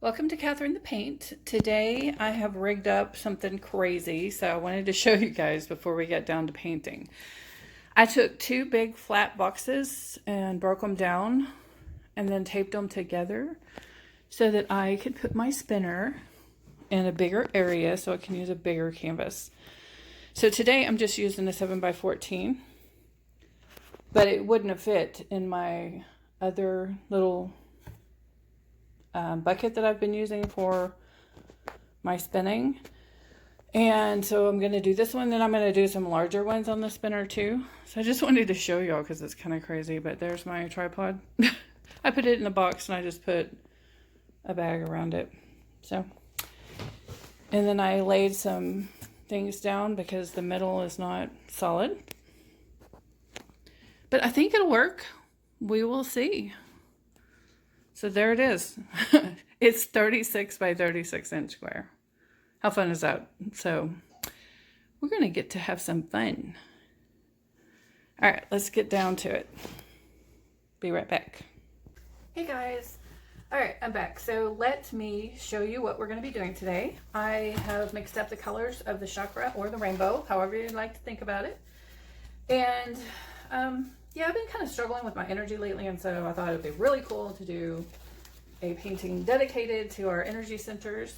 Welcome to Catherine the Paint. Today I have rigged up something crazy, so I wanted to show you guys before we get down to painting. I took two big flat boxes and broke them down and then taped them together so that I could put my spinner in a bigger area so it can use a bigger canvas. So today I'm just using a 7x14, but it wouldn't have fit in my other little bucket that I've been using for my spinning. And so I'm going to do this one, then I'm going to do some larger ones on the spinner too. So I just wanted to show y'all because it's kind of crazy, but there's my tripod. I put it in a box and I just put a bag around it. So, and then I laid some things down because the middle is not solid. But I think it'll work. We will see. So there it is. It's 36 by 36 inch square. How fun is that? So we're going to get to have some fun. All right, let's get down to it. Be right back. Hey guys. All right, I'm back. So let me show you what we're going to be doing today. I have mixed up the colors of the Chakra or the rainbow, however you'd like to think about it. And yeah, I've been kind of struggling with my energy lately, and so I thought it would be really cool to do a painting dedicated to our energy centers,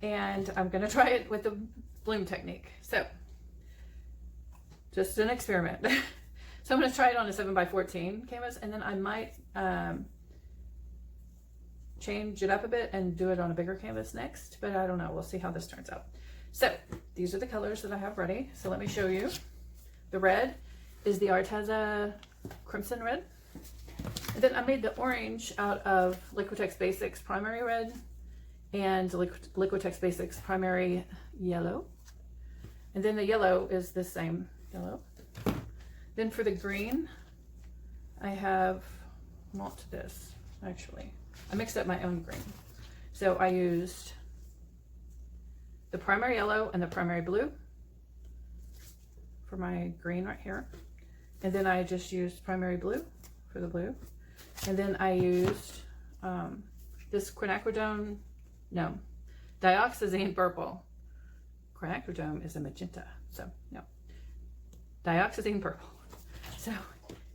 and I'm going to try it with the bloom technique. So, just an experiment. So I'm going to try it on a 7x14 canvas, and then I might change it up a bit and do it on a bigger canvas next, but I don't know. We'll see how this turns out. So, these are the colors that I have ready. So let me show you. The red is the Arteza Crimson Red. And then I made the orange out of Liquitex Basics Primary Red and Liquitex Basics Primary Yellow. And then the yellow is the same yellow. Then for the green, I have not this, actually. I mixed up my own green. So I used the primary yellow and the primary blue for my green right here. And then I just used primary blue for the blue. And then I used this Dioxizine purple. Quinacridone is a magenta, so no. Dioxizine purple. So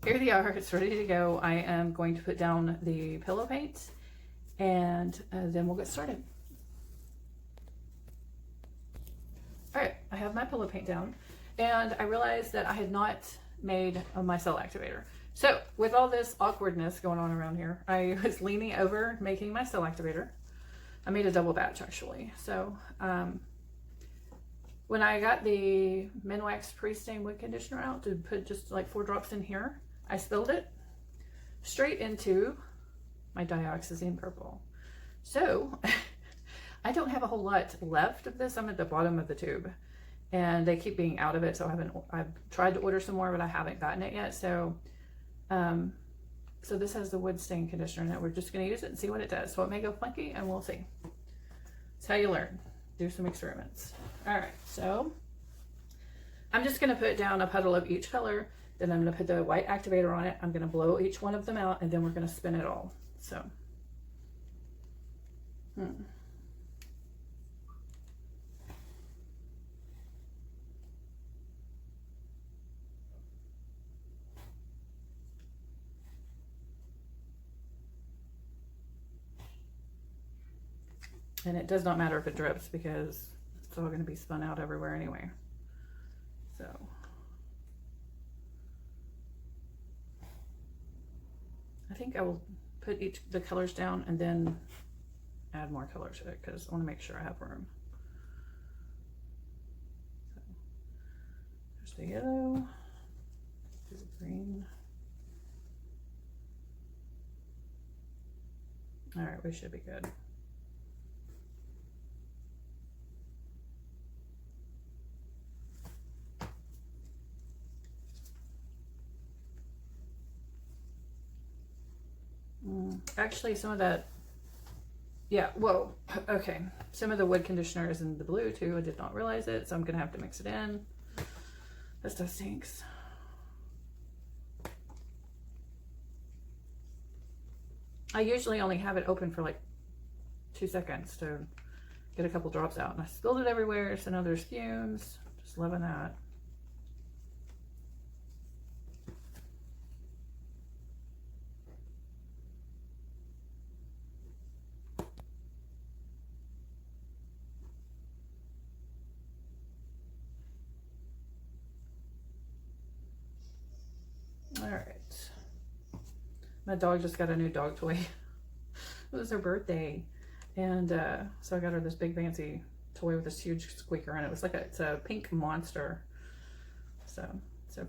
here they are, it's ready to go. I am going to put down the pillow paint and then we'll get started. All right, I have my pillow paint down and I realized that I had not made my cell activator. So with all this awkwardness going on around here, I was leaning over making my cell activator. I made a double batch actually. So when I got the Minwax pre-stain wood conditioner out to put just like 4 drops in here, I spilled it straight into my Dioxizine purple. So I don't have a whole lot left of this. I'm at the bottom of the tube and they keep being out of it. So I've tried to order some more, but I haven't gotten it yet. So so this has the wood stain conditioner in it. We're just going to use it and see what it does. So it may go funky and we'll see. It's how you learn. Do some experiments. All right, so I'm just going to put down a puddle of each color. Then I'm going to put the white activator on it. I'm going to blow each one of them out and then we're going to spin it all. So, and it does not matter if it drips because it's all going to be spun out everywhere anyway. So I think I will put the colors down and then add more color to it because I want to make sure I have room. So there's the yellow, there's the green. All right, we should be good. Actually, some of that, yeah, whoa, okay. Some of the wood conditioner is in the blue too. I did not realize it, so I'm gonna have to mix it in. That stuff stinks. I usually only have it open for like 2 seconds to get a couple drops out. And I spilled it everywhere, so now there's fumes. Just loving that. All right. My dog just got a new dog toy. It was her birthday. And so I got her this big fancy toy with this huge squeaker in it. It was like it's a pink monster. So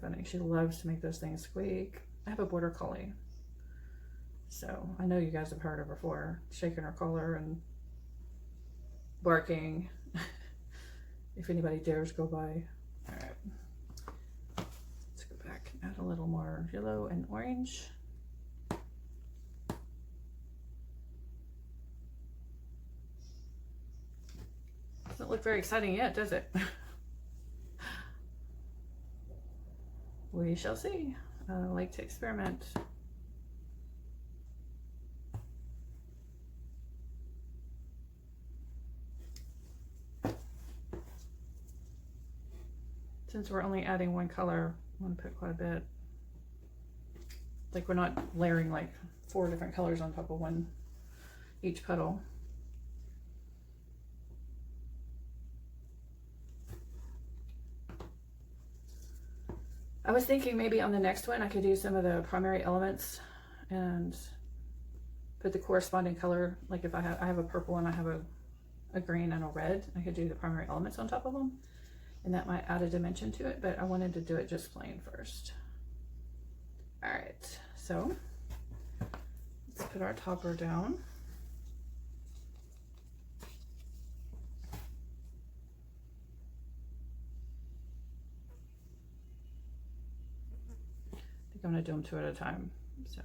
funny. She loves to make those things squeak. I have a border collie. So I know you guys have heard her before, shaking her collar and barking. If anybody dares go by. All right. Let's go back and add a little more yellow and orange. Doesn't look very exciting yet, does it? We shall see. I like to experiment. Since we're only adding one color, I want to put quite a bit. Like we're not layering like 4 different colors on top of one each petal. I was thinking maybe on the next one I could do some of the primary elements and put the corresponding color. Like if I have a purple and I have a green and a red, I could do the primary elements on top of them, and that might add a dimension to it, but I wanted to do it just plain first. All right, so let's put our topper down. I'm going to do them 2 at a time. So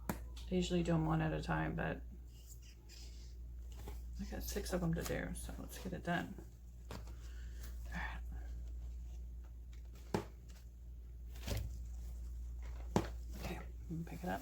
I usually do them 1 at a time, but I got 6 of them to do, so let's get it done. All right. Okay, I'm going to pick it up.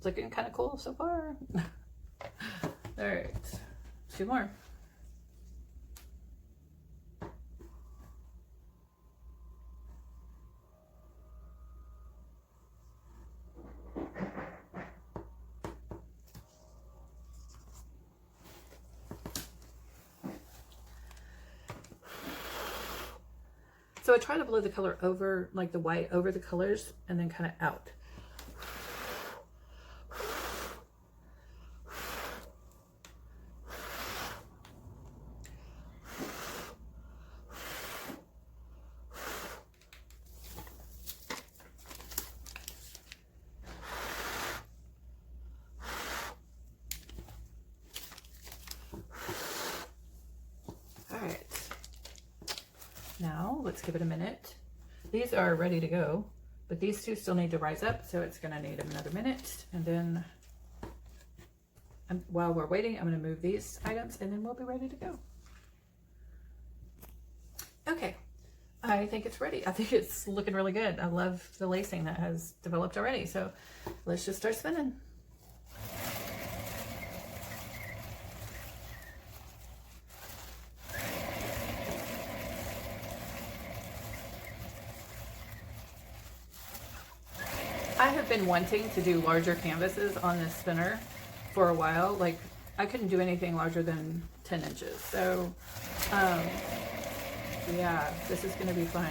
Looking kind of cool so far. All right, 2 more. So I try to blow the color over, like the white over the colors, and then kind of out. Now let's give it a minute. These are ready to go, but these 2 still need to rise up, so it's gonna need another minute. And then while we're waiting, I'm gonna move these items and then we'll be ready to go. Okay, I think it's ready. I think it's looking really good. I love the lacing that has developed already. So let's just start spinning. I have been wanting to do larger canvases on this spinner for a while. Like, I couldn't do anything larger than 10 inches. So, yeah, this is going to be fun.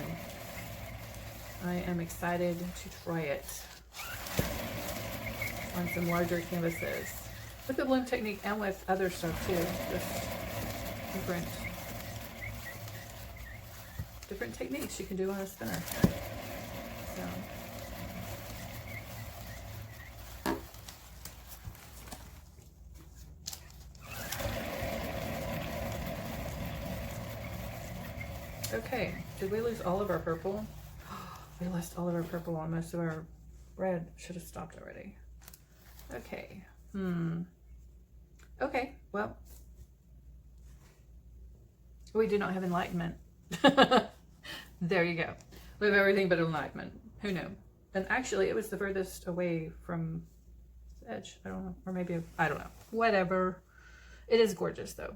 I am excited to try it on some larger canvases with the bloom technique and with other stuff too. Just different techniques you can do on a spinner. So. Okay, did we lose all of our purple? We lost all of our purple on most of our red. Should have stopped already. Okay. Okay, well. We do not have enlightenment. There you go. We have everything but enlightenment. Who knew? And actually, it was the furthest away from the edge. I don't know. Or maybe, I don't know. Whatever. It is gorgeous, though.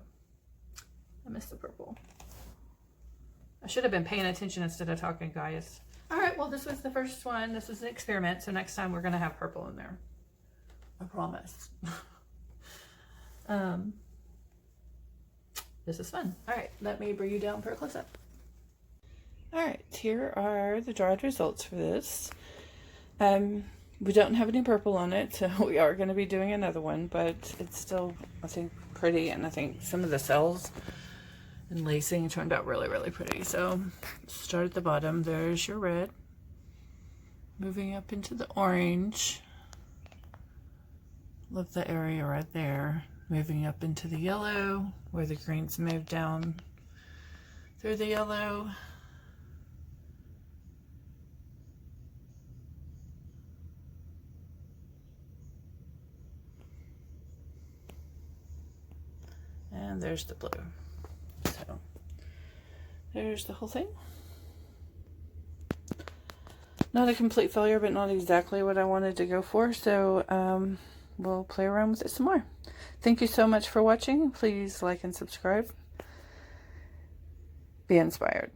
I miss the purple. I should have been paying attention instead of talking, guys. All right, well, this was the first one. This was an experiment, so next time we're going to have purple in there. I promise. This is fun. All right, let me bring you down for a close-up. All right, here are the dried results for this. We don't have any purple on it, so we are going to be doing another one, but it's still, I think, pretty, and I think some of the cells and lacing turned out really, really pretty. So start at the bottom. There's your red. Moving up into the orange. Love the area right there. Moving up into the yellow, where the greens move down through the yellow. And there's the blue. So there's the whole thing. Not a complete failure, but not exactly what I wanted to go for. So we'll play around with it some more. Thank you so much for watching. Please like and subscribe. Be inspired.